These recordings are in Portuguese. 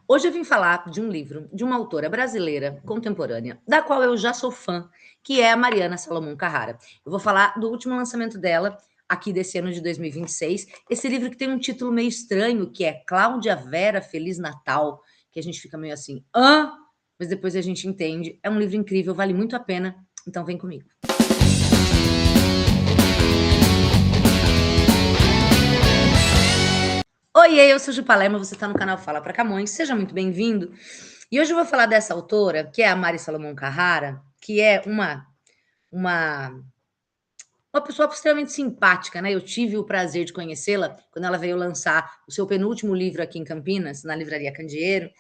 Hoje eu vim falar de um livro de uma autora brasileira contemporânea, da qual eu já sou fã, que é a Mariana Salomão Carrara. Eu vou falar do último lançamento dela, aqui desse ano de 2026. Esse livro que tem um título meio estranho, que é Cláudia Vera Feliz Natal, que a gente fica meio assim, hã? Mas depois a gente entende. É um livro incrível, vale muito a pena. Então vem comigo. Oiê, eu sou Ju Palermo, você está no canal Fala Pra Camões, seja muito bem-vindo. E hoje eu vou falar dessa autora, que é a Mari Salomão Carrara, que é uma, uma pessoa extremamente simpática, né? Eu tive o prazer de conhecê-la quando ela veio lançar o seu penúltimo livro aqui em Campinas, na Livraria Candeeiro.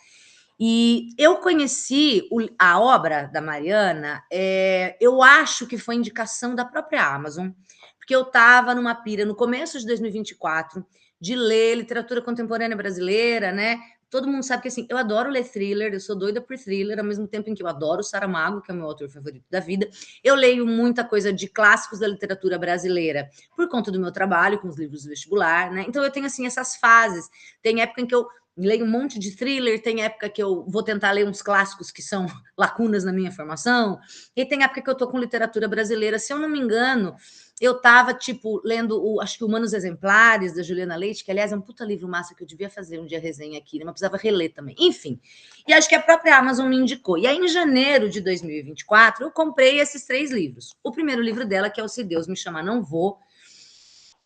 E eu conheci a obra da Mariana, eu acho que foi indicação da própria Amazon, porque eu estava numa pira no começo de 2024 de ler literatura contemporânea brasileira, né? Todo mundo sabe que assim, eu adoro ler thriller, eu sou doida por thriller, ao mesmo tempo em que eu adoro Saramago, que é o meu autor favorito da vida. Eu leio muita coisa de clássicos da literatura brasileira por conta do meu trabalho com os livros do vestibular, né? Então eu tenho assim essas fases. Tem época em que eu leio um monte de thriller, tem época que eu vou tentar ler uns clássicos que são lacunas na minha formação, e tem época que eu estou com literatura brasileira. Se eu não me engano, eu estava, tipo, lendo, acho que Humanos Exemplares, da Juliana Leite, que, aliás, é um puta livro massa que eu devia fazer um dia resenha aqui, né? Mas precisava reler também. Enfim, e acho que a própria Amazon me indicou. E aí, em janeiro de 2024, eu comprei esses 3 livros. O primeiro livro dela, que é o Se Deus Me Chamar Não Vou,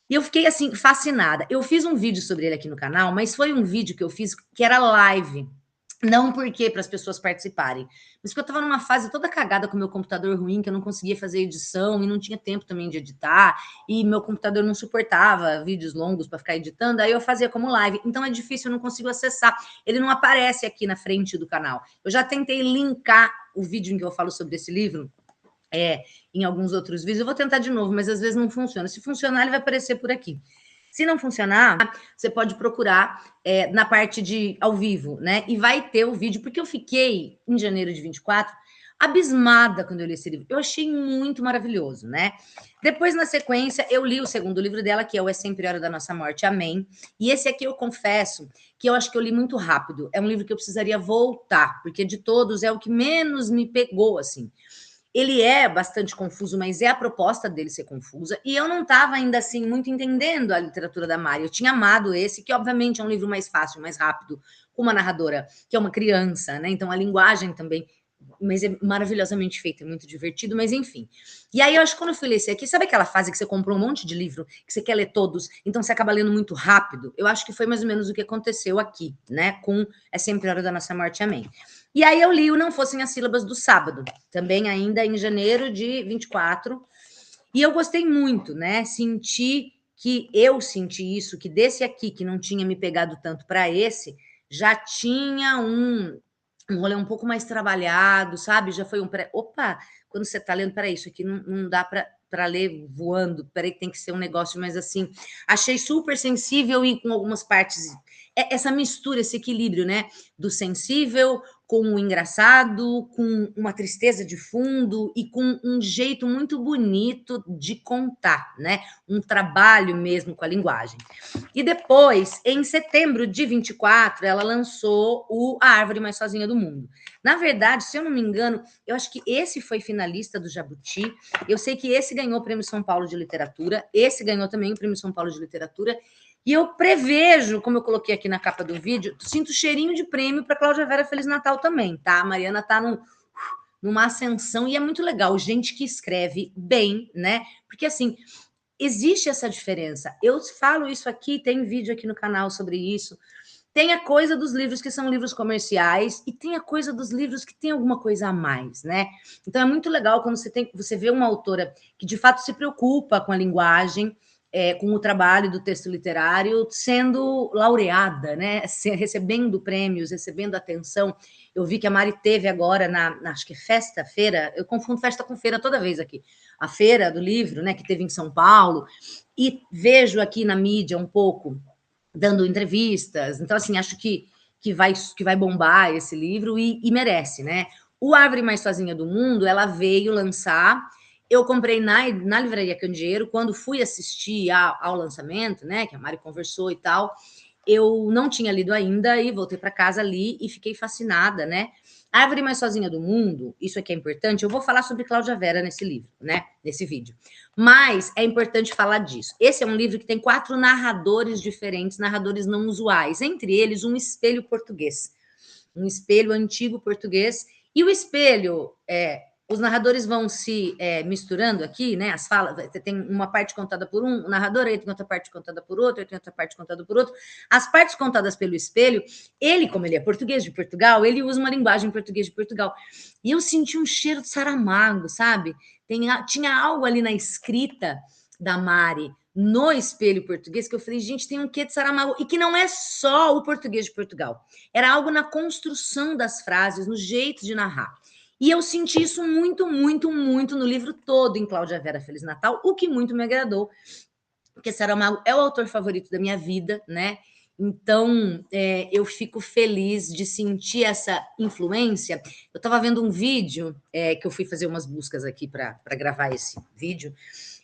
e eu fiquei, assim, fascinada. Eu fiz um vídeo sobre ele aqui no canal, mas foi um vídeo que eu fiz que era live. Não porque para as pessoas participarem, mas porque eu estava numa fase toda cagada com o meu computador ruim, que eu não conseguia fazer edição e não tinha tempo também de editar, e meu computador não suportava vídeos longos para ficar editando, aí eu fazia como live. Então é difícil, eu não consigo acessar. Ele não aparece aqui na frente do canal. Eu já tentei linkar o vídeo em que eu falo sobre esse livro, em alguns outros vídeos. Eu vou tentar de novo, mas às vezes não funciona. Se funcionar, ele vai aparecer por aqui. Se não funcionar, você pode procurar na parte de ao vivo, né? E vai ter o vídeo, porque eu fiquei, em janeiro de 24, abismada quando eu li esse livro. Eu achei muito maravilhoso, né? Depois, na sequência, eu li o segundo livro dela, que é o É Sempre Hora da Nossa Morte, Amém. E esse aqui eu confesso que eu acho que eu li muito rápido. É um livro que eu precisaria voltar, porque de todos é o que menos me pegou, assim. Ele é bastante confuso, mas é a proposta dele ser confusa. E eu não estava ainda assim muito entendendo a literatura da Mari. Eu tinha amado esse, que obviamente é um livro mais fácil, mais rápido, com uma narradora que é uma criança, né? Então a linguagem também, mas é maravilhosamente feito, é muito divertido, mas enfim. E aí eu acho que quando eu fui ler esse aqui, sabe aquela fase que você comprou um monte de livro, que você quer ler todos, então você acaba lendo muito rápido? Eu acho que foi mais ou menos o que aconteceu aqui, né? Com É Sempre Hora da Nossa Morte, Amém. E aí eu li o Não Fossem as Sílabas do Sábado, também ainda em janeiro de 24, e eu gostei muito, né? Eu senti isso, que desse aqui, que não tinha me pegado tanto para esse, já tinha um rolê um pouco mais trabalhado, sabe? Já foi um pré... Opa, quando você está lendo, peraí, isso aqui não dá para ler voando, peraí, tem que ser um negócio mais assim. Achei super sensível e com algumas partes... Essa mistura, esse equilíbrio, né? Do sensível com o engraçado, com uma tristeza de fundo e com um jeito muito bonito de contar, né? Um trabalho mesmo com a linguagem. E depois, em setembro de 24, ela lançou A Árvore Mais Sozinha do Mundo. Na verdade, se eu não me engano, eu acho que esse foi finalista do Jabuti. Eu sei que esse ganhou o Prêmio São Paulo de Literatura, esse ganhou também o Prêmio São Paulo de Literatura. E eu prevejo, como eu coloquei aqui na capa do vídeo, sinto cheirinho de prêmio para Cláudia Vera Feliz Natal também, tá? A Mariana tá numa ascensão e é muito legal, gente que escreve bem, né? Porque assim, existe essa diferença. Eu falo isso aqui, tem vídeo aqui no canal sobre isso. Tem a coisa dos livros que são livros comerciais e tem a coisa dos livros que tem alguma coisa a mais, né? Então é muito legal quando você vê uma autora que de fato se preocupa com a linguagem, com o trabalho do texto literário, sendo laureada, né? Recebendo prêmios, recebendo atenção. Eu vi que a Mari teve agora acho que feira, eu confundo festa com feira toda vez aqui, a feira do livro, né, que teve em São Paulo, e vejo aqui na mídia um pouco dando entrevistas. Então, assim, acho que vai bombar esse livro e merece, né? O Árvore Mais Sozinha do Mundo, ela veio lançar. Eu comprei na Livraria Candeeiro, quando fui assistir ao lançamento, né? Que a Mari conversou e tal. eu não tinha lido ainda e voltei para casa, li e fiquei fascinada, né? A Árvore Mais Sozinha do Mundo, isso aqui é importante, eu vou falar sobre Cláudia Vera nesse livro, né? Nesse vídeo. Mas é importante falar disso. Esse é um livro que tem 4 narradores diferentes, narradores não usuais, entre eles um espelho português, um espelho antigo português, e o espelho, os narradores vão se misturando aqui, né? As falas, você tem uma parte contada por um narrador, aí tem outra parte contada por outro, aí tem outra parte contada por outro. As partes contadas pelo espelho, ele, como ele é português de Portugal, ele usa uma linguagem português de Portugal. E eu senti um cheiro de Saramago, sabe? Tinha algo ali na escrita da Mari no espelho português que eu falei, gente, tem um quê de Saramago, e que não é só o português de Portugal. Era algo na construção das frases, no jeito de narrar. E eu senti isso muito, muito, muito no livro todo, em Cláudia Vera Feliz Natal, o que muito me agradou, porque Saramago é o autor favorito da minha vida, né? Então, eu fico feliz de sentir essa influência. Eu estava vendo um vídeo, que eu fui fazer umas buscas aqui para gravar esse vídeo.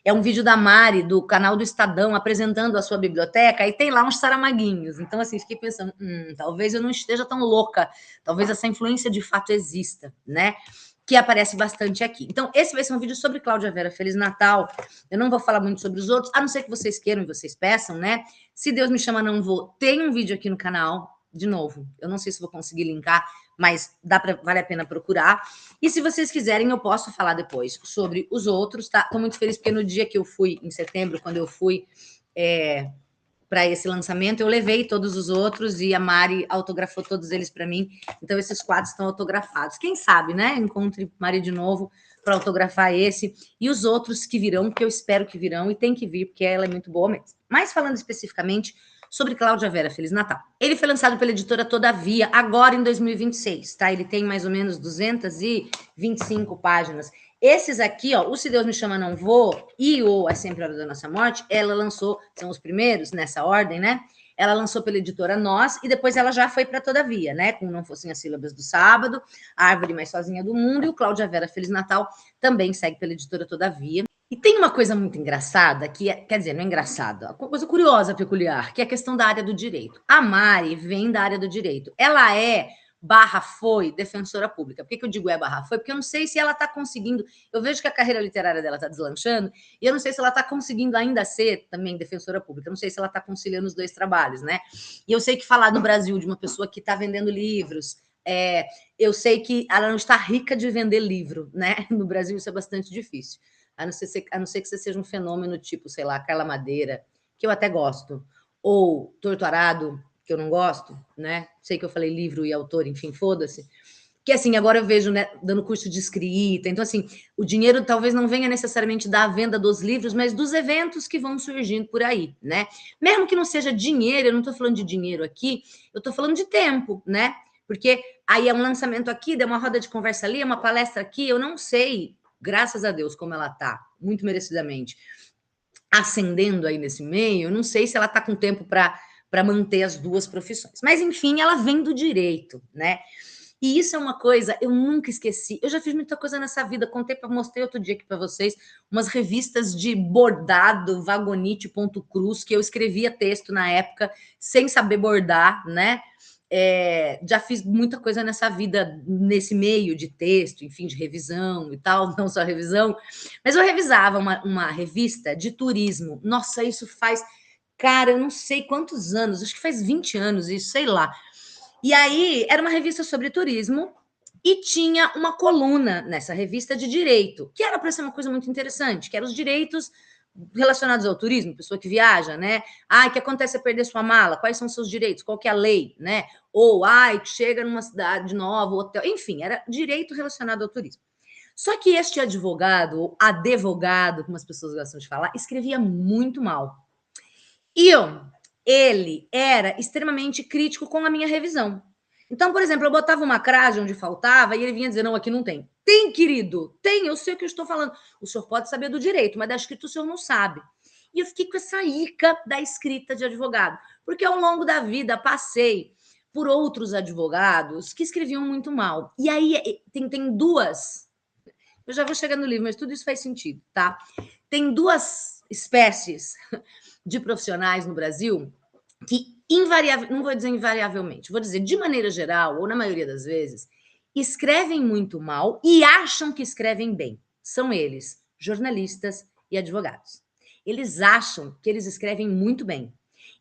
É um vídeo da Mari, do canal do Estadão, apresentando a sua biblioteca, e tem lá uns saramaguinhos. Então, assim, fiquei pensando, talvez eu não esteja tão louca, talvez essa influência de fato exista, né? Que aparece bastante aqui. Então, esse vai ser um vídeo sobre Cláudia Vera. Feliz Natal. Eu não vou falar muito sobre os outros, a não ser que vocês queiram e vocês peçam, né? Se Deus me chama, não vou. Tem um vídeo aqui no canal, de novo, eu não sei se vou conseguir linkar, mas vale a pena procurar. E se vocês quiserem, eu posso falar depois sobre os outros, tá? Estou muito feliz porque no dia que eu fui, em setembro, quando eu fui para esse lançamento, eu levei todos os outros e a Mari autografou todos eles para mim. Então, esses quadros estão autografados. Quem sabe, né? Encontre Mari de novo para autografar esse e os outros que virão, porque eu espero que virão e tem que vir, porque ela é muito boa mesmo. Mas falando especificamente sobre Cláudia Vera, Feliz Natal. Ele foi lançado pela editora Todavia, agora em 2026, tá? Ele tem mais ou menos 225 páginas. Esses aqui, ó, o Se Deus Me Chama Não Vou e o É Sempre a Hora da Nossa Morte, ela lançou, são os primeiros nessa ordem, né? Ela lançou pela editora Nós e depois ela já foi para Todavia, né? Com Não Fossem as Sílabas do Sábado, A Árvore Mais Sozinha do Mundo e o Cláudia Vera Feliz Natal também segue pela editora Todavia. E tem uma coisa muito engraçada, que quer dizer, não é engraçada, uma coisa curiosa, peculiar, que é a questão da área do direito. A Mari vem da área do direito. Ela foi defensora pública. Por que eu digo foi? Porque eu não sei se ela está conseguindo. Eu vejo que a carreira literária dela está deslanchando, e eu não sei se ela está conseguindo ainda ser também defensora pública. Eu não sei se ela está conciliando os dois trabalhos, né? E eu sei que falar no Brasil de uma pessoa que está vendendo livros. Eu sei que ela não está rica de vender livro, né? No Brasil isso é bastante difícil. A não ser que você seja um fenômeno tipo, sei lá, Carla Madeira, que eu até gosto, ou Torturado, que eu não gosto, né? Sei que eu falei livro e autor, enfim, foda-se. Que assim, agora eu vejo, né, dando curso de escrita. Então, assim, o dinheiro talvez não venha necessariamente da venda dos livros, mas dos eventos que vão surgindo por aí, né? Mesmo que não seja dinheiro, eu não estou falando de dinheiro aqui, eu estou falando de tempo, né? Porque aí é um lançamento aqui, dá uma roda de conversa ali, é uma palestra aqui, eu não sei, graças a Deus, como ela está, muito merecidamente, ascendendo aí nesse meio, eu não sei se ela está com tempo para manter as duas profissões. Mas, enfim, ela vem do direito, né? E isso é uma coisa, eu nunca esqueci. Eu já fiz muita coisa nessa vida. Mostrei outro dia aqui para vocês umas revistas de bordado, vagonite.cruz, que eu escrevia texto na época sem saber bordar, né? Já fiz muita coisa nessa vida, nesse meio de texto, enfim, de revisão e tal, não só revisão, mas eu revisava uma revista de turismo. Nossa, isso faz, cara, eu não sei quantos anos, acho que faz 20 anos isso, sei lá. E aí, era uma revista sobre turismo e tinha uma coluna nessa revista de direito, que era para ser uma coisa muito interessante, que eram os direitos relacionados ao turismo, pessoa que viaja, né? O que acontece é perder sua mala? Quais são os seus direitos? Qual que é a lei, né? Ou, chega numa cidade nova, hotel, enfim, era direito relacionado ao turismo. Só que este advogado, ou advogado, como as pessoas gostam de falar, escrevia muito mal. E ele era extremamente crítico com a minha revisão. Então, por exemplo, eu botava uma crase onde faltava e ele vinha dizer, não, aqui não tem. Tem, querido, tem, eu sei o que eu estou falando. O senhor pode saber do direito, mas da escrita o senhor não sabe. E eu fiquei com essa ica da escrita de advogado, porque ao longo da vida passei por outros advogados que escreviam muito mal. E aí tem duas, eu já vou chegar no livro, mas tudo isso faz sentido, tá? Tem duas espécies de profissionais no Brasil que invariável, não vou dizer invariavelmente, vou dizer de maneira geral, ou na maioria das vezes, escrevem muito mal e acham que escrevem bem. São eles, jornalistas e advogados. Eles acham que eles escrevem muito bem.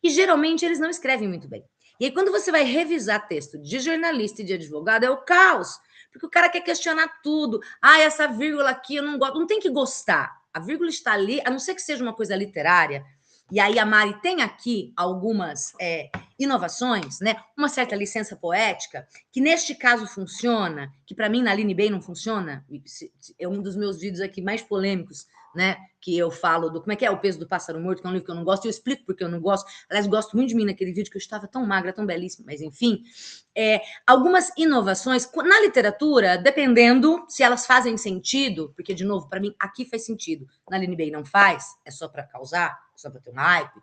E geralmente eles não escrevem muito bem. E aí, quando você vai revisar texto de jornalista e de advogado, é o caos. Porque o cara quer questionar tudo. Ah, essa vírgula aqui eu não gosto. Não tem que gostar. A vírgula está ali, a não ser que seja uma coisa literária. E aí a Mari tem aqui algumas inovações, né? Uma certa licença poética, que neste caso funciona, que para mim na Aline Bay não funciona. É um dos meus vídeos aqui mais polêmicos, né? Que eu falo do como é que é O Peso do Pássaro Morto, que é um livro que eu não gosto, e eu explico porque eu não gosto. Aliás, gosto muito de mim naquele vídeo, que eu estava tão magra, tão belíssima, mas enfim. Algumas inovações na literatura, dependendo se elas fazem sentido, porque, de novo, para mim, aqui faz sentido, na Aline Bay não faz, é só para causar, só para ter um hype,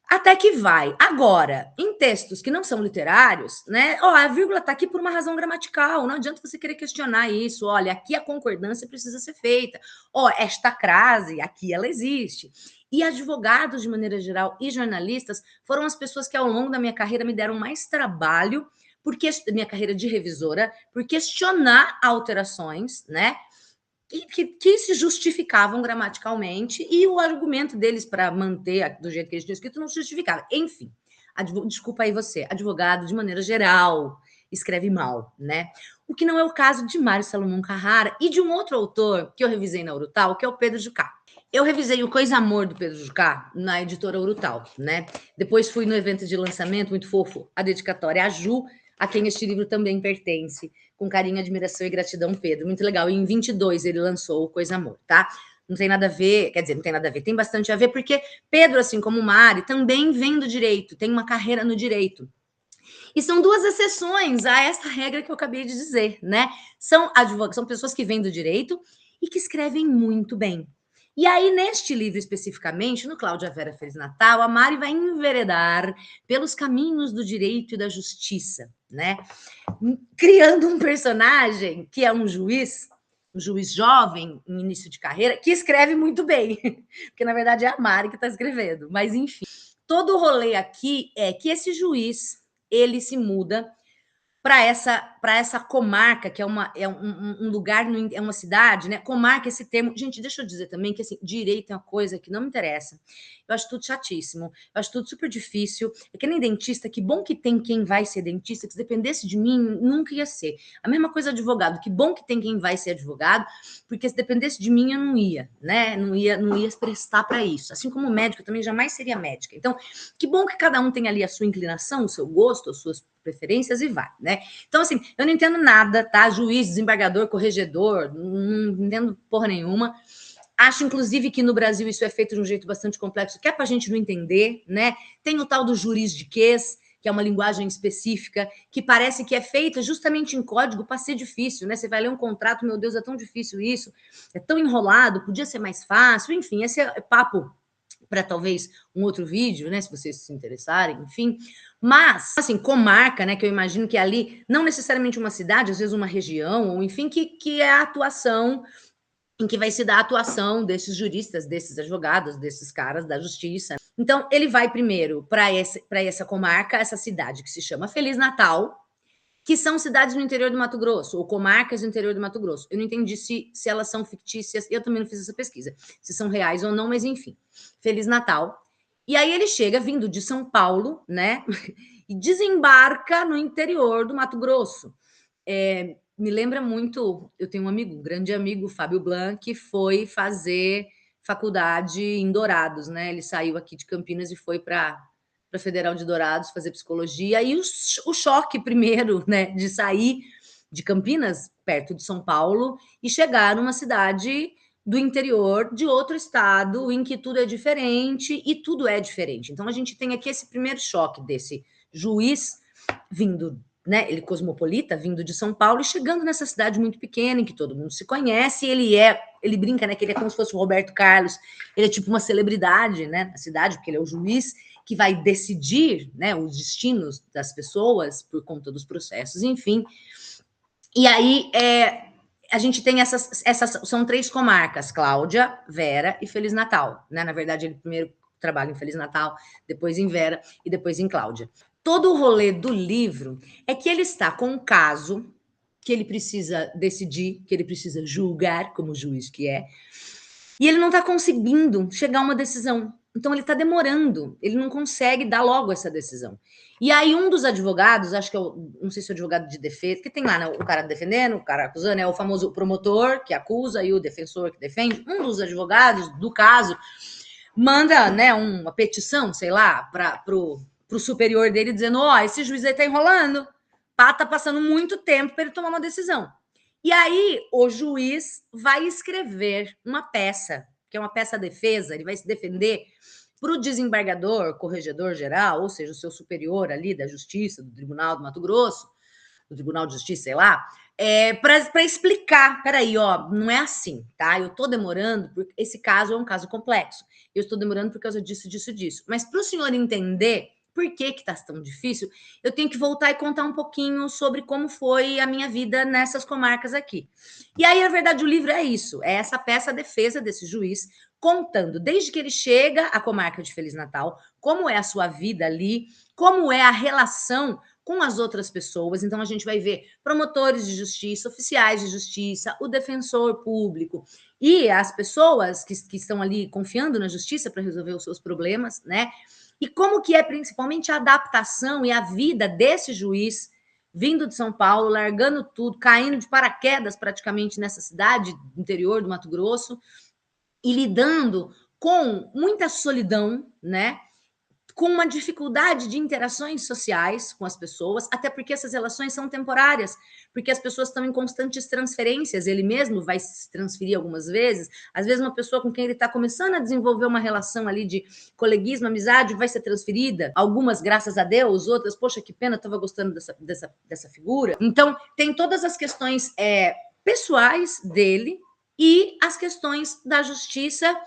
até que vai. Agora, em textos que não são literários, né? A vírgula está aqui por uma razão gramatical. Não adianta você querer questionar isso. Olha, aqui a concordância precisa ser feita. Esta crase, aqui ela existe. E advogados, de maneira geral, e jornalistas foram as pessoas que, ao longo da minha carreira, me deram mais trabalho, porque minha carreira de revisora, por questionar alterações, né? Que se justificavam gramaticalmente, e o argumento deles para manter do jeito que eles tinham escrito não se justificava. Enfim, desculpa aí você, advogado, de maneira geral, escreve mal, né? O que não é o caso de Mário Salomão Carrara e de um outro autor que eu revisei na Urutau, que é o Pedro Jucá. Eu revisei o Coisa Amor do Pedro Jucá na editora Urutau, né? Depois fui no evento de lançamento, muito fofo, a dedicatória a Ju, a quem este livro também pertence. Com carinho, admiração e gratidão, Pedro. Muito legal. E em 22 ele lançou o Coisa Amor, tá? Não tem nada a ver, quer dizer, não tem nada a ver, tem bastante a ver, porque Pedro, assim como Mari, também vem do direito, tem uma carreira no direito. E são duas exceções a essa regra que eu acabei de dizer, né? São advogados, são pessoas que vêm do direito e que escrevem muito bem. E aí, neste livro especificamente, no Cláudia Vera Feliz Natal, a Mari vai enveredar pelos caminhos do direito e da justiça, né? Criando um personagem que é um juiz jovem, em início de carreira, que escreve muito bem, porque na verdade é a Mari que está escrevendo, mas enfim. Todo o rolê aqui é que esse juiz, ele se muda para essa comarca, que é um lugar, é uma cidade, né? Comarca, esse termo. Gente, deixa eu dizer também que assim, direito é uma coisa que não me interessa. Eu acho tudo chatíssimo, eu acho tudo super difícil. É que nem dentista, que bom que tem quem vai ser dentista, que se dependesse de mim, nunca ia ser. A mesma coisa advogado, que bom que tem quem vai ser advogado, porque se dependesse de mim, eu não ia, né? Não ia prestar para isso. Assim como médico, eu também jamais seria médica. Então, que bom que cada um tem ali a sua inclinação, o seu gosto, as suas preferências e vai, né? Então, assim, eu não entendo nada, tá? Juiz, desembargador, corregedor, não entendo porra nenhuma. Acho, inclusive, que no Brasil isso é feito de um jeito bastante complexo, que é para a gente não entender, né? Tem o tal do juridiquês, que é uma linguagem específica, que parece que é feita justamente em código para ser difícil, né? Você vai ler um contrato, meu Deus, é tão difícil isso, é tão enrolado, podia ser mais fácil, enfim, esse é papo para talvez um outro vídeo, né? Se vocês se interessarem, enfim. Mas, assim, comarca, né? Que eu imagino que ali, não necessariamente uma cidade, às vezes uma região, ou enfim, que é a atuação, em que vai se dar a atuação desses juristas, desses advogados, desses caras da justiça. Então, ele vai primeiro para essa comarca, essa cidade que se chama Feliz Natal, que são cidades no interior do Mato Grosso, ou comarcas do interior do Mato Grosso. Eu não entendi se elas são fictícias, eu também não fiz essa pesquisa, se são reais ou não, mas enfim. Feliz Natal. E aí ele chega vindo de São Paulo, né? E desembarca no interior do Mato Grosso. Me lembra muito, eu tenho um amigo, um grande amigo, Fábio Blanc, que foi fazer faculdade em Dourados, né? Ele saiu aqui de Campinas e foi para Federal de Dourados fazer psicologia. E o choque primeiro, né, de sair de Campinas, perto de São Paulo, e chegar numa cidade do interior de outro estado, em que tudo é diferente e tudo é diferente. Então a gente tem aqui esse primeiro choque desse juiz vindo, né, ele cosmopolita, vindo de São Paulo e chegando nessa cidade muito pequena, em que todo mundo se conhece, e ele brinca, né, que ele é como se fosse o Roberto Carlos, ele é tipo uma celebridade, né, na cidade, porque ele é o juiz que vai decidir, né, os destinos das pessoas por conta dos processos, enfim. E aí a gente tem essas são 3 comarcas, Cláudia, Vera e Feliz Natal, né? Na verdade, ele primeiro trabalho em Feliz Natal, depois em Vera e depois em Cláudia. Todo o rolê do livro é que ele está com um caso que ele precisa decidir, que ele precisa julgar, como juiz que é, e ele não está conseguindo chegar a uma decisão. Então ele está demorando, ele não consegue dar logo essa decisão. E aí um dos advogados, acho que não sei se é o advogado de defesa, que tem lá, né, o cara defendendo, o cara acusando, é o famoso promotor que acusa e o defensor que defende. Um dos advogados do caso manda, né, uma petição, sei lá, para o superior dele dizendo, esse juiz aí tá enrolando, tá passando muito tempo para ele tomar uma decisão. E aí o juiz vai escrever uma peça, que é uma peça defesa, ele vai se defender para o desembargador, corregedor geral, ou seja, o seu superior ali da Justiça, do Tribunal do Mato Grosso, do Tribunal de Justiça, sei lá, para explicar, peraí, não é assim, tá? Eu estou demorando, porque esse caso é um caso complexo. Eu estou demorando por causa disso, disso, disso. Mas para o senhor entender por que está tão difícil, eu tenho que voltar e contar um pouquinho sobre como foi a minha vida nessas comarcas aqui. E aí, na verdade, o livro é isso, é essa peça defesa desse juiz, contando desde que ele chega à comarca de Feliz Natal, como é a sua vida ali, como é a relação com as outras pessoas. Então, a gente vai ver promotores de justiça, oficiais de justiça, o defensor público e as pessoas que estão ali confiando na justiça para resolver os seus problemas, né? E como que é principalmente a adaptação e a vida desse juiz vindo de São Paulo, largando tudo, caindo de paraquedas praticamente nessa cidade interior do Mato Grosso e lidando com muita solidão, né? Com uma dificuldade de interações sociais com as pessoas, até porque essas relações são temporárias, porque as pessoas estão em constantes transferências, ele mesmo vai se transferir algumas vezes, às vezes uma pessoa com quem ele está começando a desenvolver uma relação ali de coleguismo, amizade, vai ser transferida, algumas graças a Deus, outras, poxa, que pena, estava gostando dessa figura. Então, tem todas as questões pessoais dele e as questões da justiça,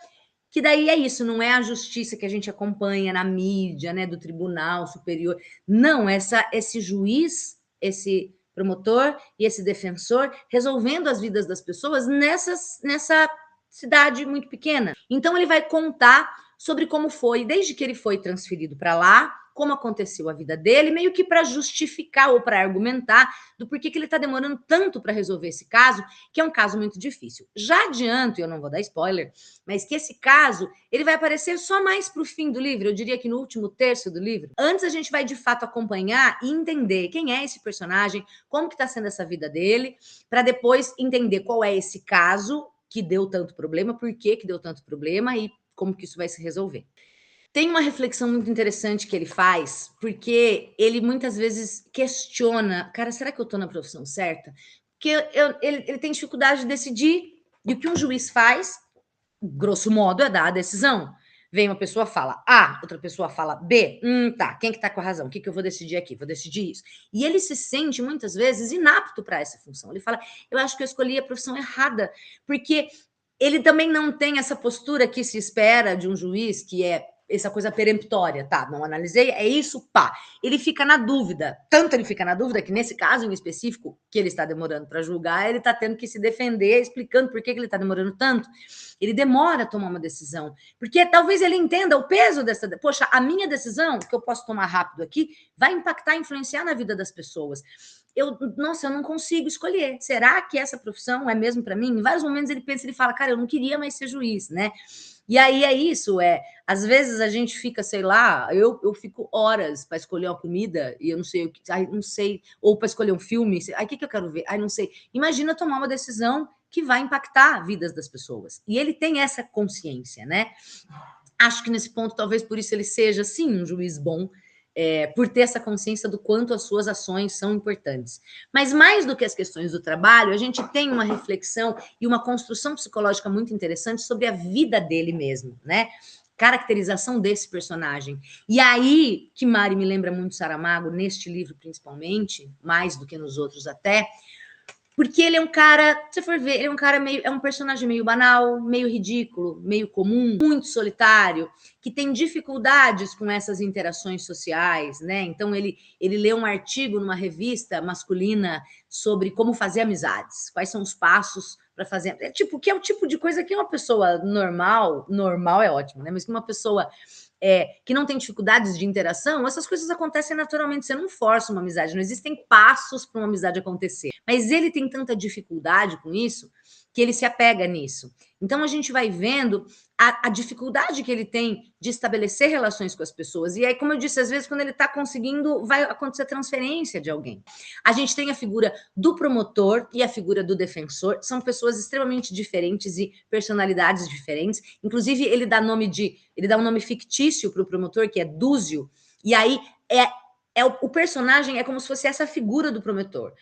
que daí é isso, não é a justiça que a gente acompanha na mídia, né, do Tribunal Superior. Não, esse juiz, esse promotor e esse defensor resolvendo as vidas das pessoas nessa cidade muito pequena. Então ele vai contar sobre como foi, desde que ele foi transferido para lá, como aconteceu a vida dele, meio que para justificar ou para argumentar do porquê que ele está demorando tanto para resolver esse caso, que é um caso muito difícil. Já adianto, eu não vou dar spoiler, mas que esse caso ele vai aparecer só mais para o fim do livro, eu diria que no último terço do livro. Antes a gente vai de fato acompanhar e entender quem é esse personagem, como que está sendo essa vida dele, para depois entender qual é esse caso que deu tanto problema, por que deu tanto problema e como que isso vai se resolver. Tem uma reflexão muito interessante que ele faz, porque ele muitas vezes questiona, cara, será que eu estou na profissão certa? Porque ele tem dificuldade de decidir, e o que um juiz faz, grosso modo, é dar a decisão. Vem uma pessoa, fala A, outra pessoa fala B, tá, quem que tá com a razão? O que eu vou decidir aqui? Vou decidir isso. E ele se sente, muitas vezes, inapto para essa função. Ele fala, eu acho que eu escolhi a profissão errada, porque ele também não tem essa postura que se espera de um juiz, que é essa coisa peremptória, tá, não analisei, é isso, pá. Ele fica na dúvida, tanto ele fica na dúvida que nesse caso em específico, que ele está demorando para julgar, ele está tendo que se defender, explicando por que ele está demorando tanto. Ele demora a tomar uma decisão, porque talvez ele entenda o peso dessa, poxa, a minha decisão, que eu posso tomar rápido aqui, vai impactar, influenciar na vida das pessoas. Eu não consigo escolher. Será que essa profissão é mesmo para mim? Em vários momentos ele pensa, ele fala, cara, eu não queria mais ser juiz, né? E aí é isso, às vezes a gente fica, sei lá, eu fico horas para escolher uma comida e eu não sei o que, não sei, ou para escolher um filme, o que eu quero ver? Não sei. Imagina tomar uma decisão que vai impactar vidas das pessoas. E ele tem essa consciência, né? Acho que nesse ponto, talvez por isso ele seja, sim, um juiz bom, por ter essa consciência do quanto as suas ações são importantes. Mas mais do que as questões do trabalho, a gente tem uma reflexão e uma construção psicológica muito interessante sobre a vida dele mesmo, né? Caracterização desse personagem. E aí, que Mari me lembra muito Saramago, neste livro principalmente, mais do que nos outros até, porque ele é um cara, se for ver, ele é um cara é um personagem meio banal, meio ridículo, meio comum, muito solitário, que tem dificuldades com essas interações sociais, né? Então ele lê um artigo numa revista masculina sobre como fazer amizades, quais são os passos para fazer. É tipo, que é o tipo de coisa que uma pessoa normal é ótimo, né? Mas que uma pessoa que não tem dificuldades de interação, essas coisas acontecem naturalmente. Você não força uma amizade, não existem passos para uma amizade acontecer. Mas ele tem tanta dificuldade com isso que ele se apega nisso. Então a gente vai vendo a dificuldade que ele tem de estabelecer relações com as pessoas. E aí, como eu disse, às vezes, quando ele está conseguindo, vai acontecer transferência de alguém. A gente tem a figura do promotor e a figura do defensor, são pessoas extremamente diferentes e personalidades diferentes. Inclusive, ele dá um nome fictício para o promotor, que é Dúzio, e aí o personagem é como se fosse essa figura do promotor.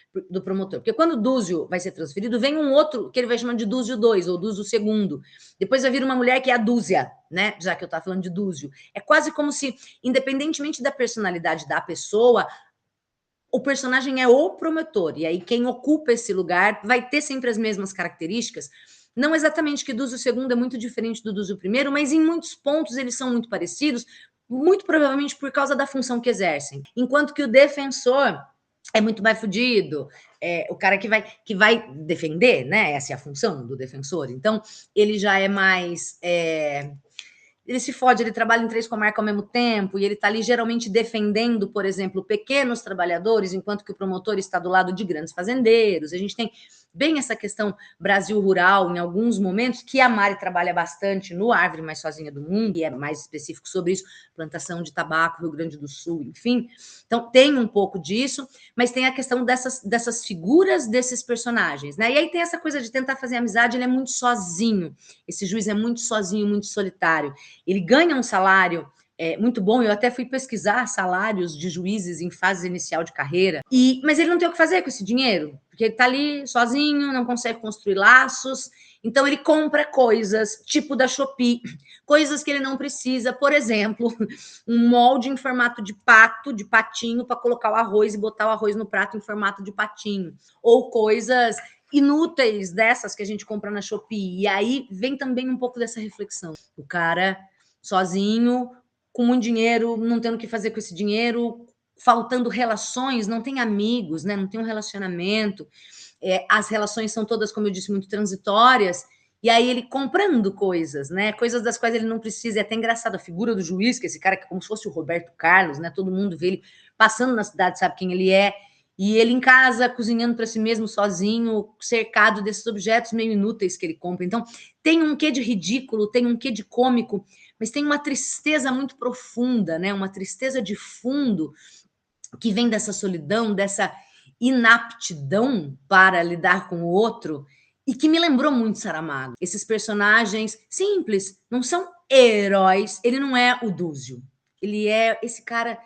Porque quando o Dúzio vai ser transferido, vem um outro que ele vai chamar de Dúzio 2 ou Dúzio segundo. Depois vai vir uma mulher que é a Dúzia, né? Já que eu estava falando de Dúzio. É quase como se, independentemente da personalidade da pessoa, o personagem é o promotor. E aí quem ocupa esse lugar vai ter sempre as mesmas características. Não exatamente que Dúzio segundo é muito diferente do Dúzio primeiro, mas em muitos pontos eles são muito parecidos, muito provavelmente por causa da função que exercem. Enquanto que o defensor é muito mais fudido, o cara que vai defender, né? Essa é a função do defensor. Então, ele já é mais. Ele se fode, ele trabalha em 3 comarcas ao mesmo tempo, e ele está ali geralmente defendendo, por exemplo, pequenos trabalhadores, enquanto que o promotor está do lado de grandes fazendeiros. A gente tem bem essa questão Brasil rural, em alguns momentos, que a Mari trabalha bastante no Árvore Mais Sozinha do Mundo, e é mais específico sobre isso, plantação de tabaco, Rio Grande do Sul, enfim. Então, tem um pouco disso, mas tem a questão dessas figuras desses personagens, né? E aí tem essa coisa de tentar fazer amizade, ele é muito sozinho. Esse juiz é muito sozinho, muito solitário. Ele ganha um salário muito bom. Eu até fui pesquisar salários de juízes em fase inicial de carreira, mas ele não tem o que fazer com esse dinheiro, porque ele está ali sozinho, não consegue construir laços, então ele compra coisas, tipo da Shopee, coisas que ele não precisa, por exemplo, um molde em formato de patinho, para colocar o arroz e botar o arroz no prato em formato de patinho, ou coisas inúteis dessas que a gente compra na Shopee. E aí vem também um pouco dessa reflexão. O cara sozinho, com muito dinheiro, não tendo o que fazer com esse dinheiro, faltando relações, não tem amigos, né? Não tem um relacionamento. As relações são todas, como eu disse, muito transitórias. E aí ele comprando coisas, né? Coisas das quais ele não precisa. É até engraçado a figura do juiz, que é esse cara que é como se fosse o Roberto Carlos, né? Todo mundo vê ele passando na cidade, sabe quem ele é. E ele em casa, cozinhando para si mesmo, sozinho, cercado desses objetos meio inúteis que ele compra. Então, tem um quê de ridículo, tem um quê de cômico, mas tem uma tristeza muito profunda, né? Uma tristeza de fundo que vem dessa solidão, dessa inaptidão para lidar com o outro, e que me lembrou muito Saramago. Esses personagens simples, não são heróis. Ele não é o Dúzio. Ele é esse cara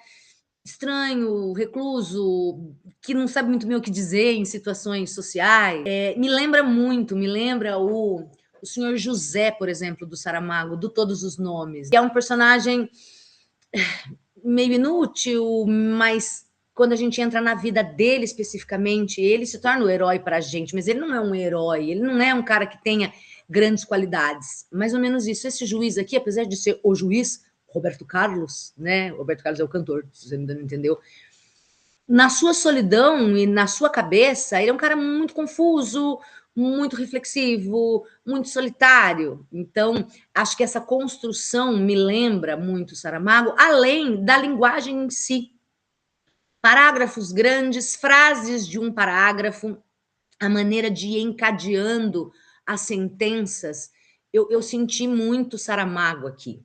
estranho, recluso, que não sabe muito bem o que dizer em situações sociais. Me lembra o senhor José, por exemplo, do Saramago, do Todos os Nomes. Que é um personagem meio inútil, mas quando a gente entra na vida dele especificamente, ele se torna o herói para a gente, mas ele não é um herói, ele não é um cara que tenha grandes qualidades. Mais ou menos isso. Esse juiz aqui, apesar de ser o juiz, Roberto Carlos, né? Roberto Carlos é o cantor, se você ainda não entendeu. Na sua solidão e na sua cabeça, ele é um cara muito confuso, muito reflexivo, muito solitário. Então, acho que essa construção me lembra muito Saramago, além da linguagem em si. Parágrafos grandes, frases de um parágrafo, a maneira de ir encadeando as sentenças. Eu senti muito Saramago aqui.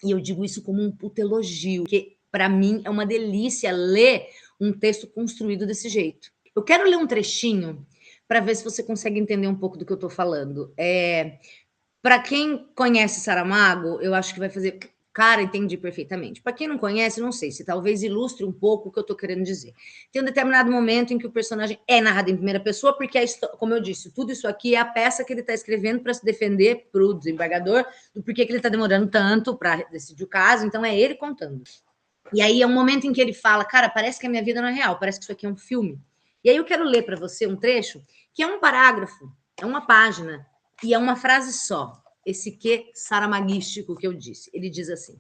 E eu digo isso como um puto elogio, porque para mim é uma delícia ler um texto construído desse jeito. Eu quero ler um trechinho para ver se você consegue entender um pouco do que eu estou falando. Para quem conhece Saramago, eu acho que vai fazer. Cara, entendi perfeitamente. Para quem não conhece, não sei se talvez ilustre um pouco o que eu estou querendo dizer. Tem um determinado momento em que o personagem é narrado em primeira pessoa, porque, como eu disse, tudo isso aqui é a peça que ele está escrevendo para se defender para o desembargador do porquê que ele está demorando tanto para decidir o caso. Então, é ele contando. E aí é um momento em que ele fala, cara, parece que a minha vida não é real, parece que isso aqui é um filme. E aí eu quero ler para você um trecho que é um parágrafo, é uma página, e é uma frase só. Esse que saramaguístico que eu disse. Ele diz assim: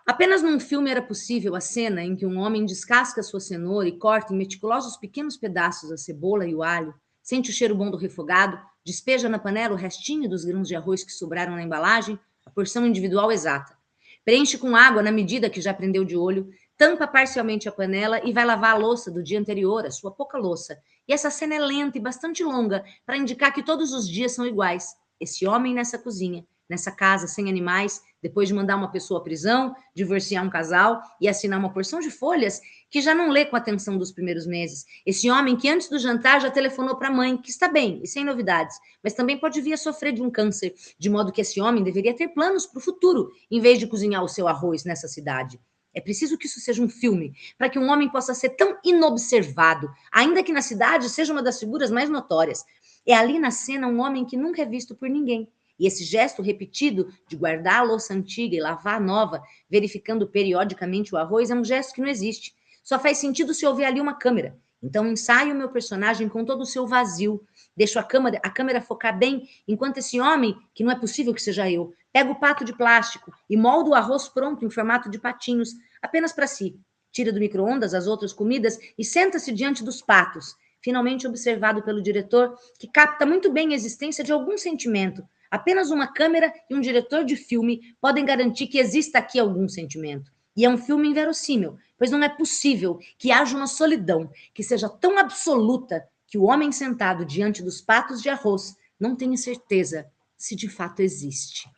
apenas num filme era possível a cena em que um homem descasca sua cenoura e corta em meticulosos pequenos pedaços a cebola e o alho, sente o cheiro bom do refogado, despeja na panela o restinho dos grãos de arroz que sobraram na embalagem, a porção individual exata. Preenche com água na medida que já prendeu de olho, tampa parcialmente a panela e vai lavar a louça do dia anterior, a sua pouca louça. E essa cena é lenta e bastante longa para indicar que todos os dias são iguais. Esse homem nessa cozinha, nessa casa sem animais, depois de mandar uma pessoa à prisão, divorciar um casal e assinar uma porção de folhas que já não lê com atenção dos primeiros meses. Esse homem que antes do jantar já telefonou para a mãe, que está bem e sem novidades, mas também pode vir a sofrer de um câncer, de modo que esse homem deveria ter planos para o futuro, em vez de cozinhar o seu arroz nessa cidade. É preciso que isso seja um filme, para que um homem possa ser tão inobservado, ainda que na cidade seja uma das figuras mais notórias. É ali na cena um homem que nunca é visto por ninguém. E esse gesto repetido de guardar a louça antiga e lavar a nova, verificando periodicamente o arroz, é um gesto que não existe. Só faz sentido se houver ali uma câmera. Então ensaio o meu personagem com todo o seu vazio. Deixo a câmera focar bem, enquanto esse homem, que não é possível que seja eu, pega o pato de plástico e molda o arroz pronto em formato de patinhos, apenas para si. Tira do micro-ondas as outras comidas e senta-se diante dos patos, finalmente observado pelo diretor, que capta muito bem a existência de algum sentimento. Apenas uma câmera e um diretor de filme podem garantir que exista aqui algum sentimento. E é um filme inverossímil, pois não é possível que haja uma solidão que seja tão absoluta que o homem sentado diante dos patos de arroz não tenha certeza se de fato existe.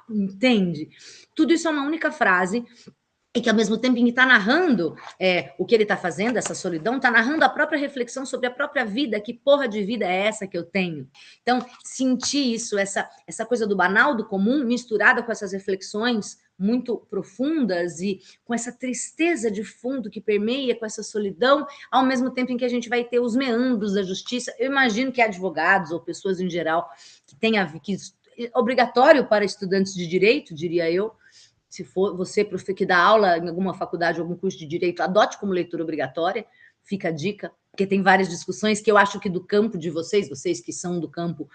Entende? Tudo isso é uma única frase e que, ao mesmo tempo em que está narrando o que ele está fazendo, essa solidão, está narrando a própria reflexão sobre a própria vida, que porra de vida é essa que eu tenho? Então, sentir isso, essa coisa do banal, do comum, misturada com essas reflexões muito profundas e com essa tristeza de fundo que permeia com essa solidão, ao mesmo tempo em que a gente vai ter os meandros da justiça. Eu imagino que advogados ou pessoas em geral que tenham que obrigatório para estudantes de direito, diria eu, se for você que dá aula em alguma faculdade, algum curso de direito, adote como leitura obrigatória, fica a dica, porque tem várias discussões que eu acho que do campo de vocês que são do campo,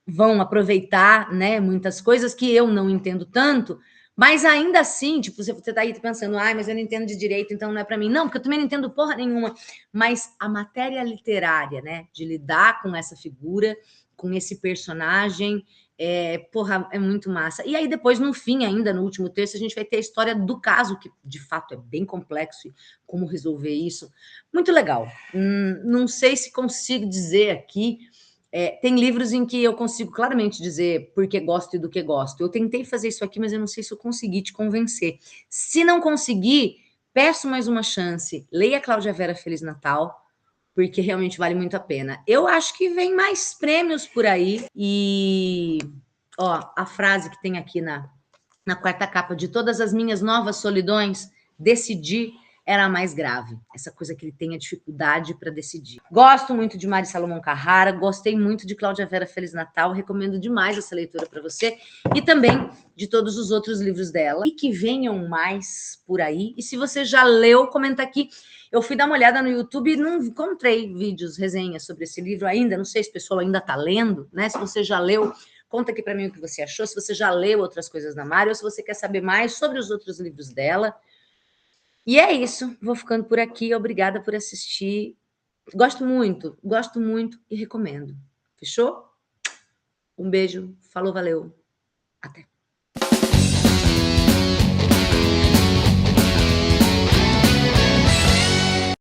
vão aproveitar, né, muitas coisas que eu não entendo tanto, mas ainda assim, tipo, você está aí pensando, mas eu não entendo de direito, então não é para mim. Não, porque eu também não entendo porra nenhuma, mas a matéria literária, né, de lidar com essa figura, com esse personagem, é muito massa. E aí depois, no fim, ainda no último texto, a gente vai ter a história do caso, que de fato é bem complexo, e como resolver isso. Muito legal. Não sei se consigo dizer aqui, tem livros em que eu consigo claramente dizer por que gosto e do que gosto. Eu tentei fazer isso aqui, mas eu não sei se eu consegui te convencer. Se não conseguir, peço mais uma chance. Leia Cláudia Vera Feliz Natal, porque realmente vale muito a pena. Eu acho que vem mais prêmios por aí. E a frase que tem aqui na quarta capa: de todas as minhas novas solidões, decidi era a mais grave. Essa coisa que ele tem a dificuldade para decidir. Gosto muito de Mari Salomão Carrara, gostei muito de Cláudia Vera Feliz Natal, recomendo demais essa leitura para você, e também de todos os outros livros dela. E que venham mais por aí. E se você já leu, comenta aqui. Eu fui dar uma olhada no YouTube e não encontrei vídeos, resenhas sobre esse livro ainda. Não sei se o pessoal ainda está lendo, né? Se você já leu, conta aqui para mim o que você achou, se você já leu outras coisas da Mari, ou se você quer saber mais sobre os outros livros dela. E é isso, vou ficando por aqui. Obrigada por assistir. Gosto muito e recomendo. Fechou? Um beijo, falou, valeu, até.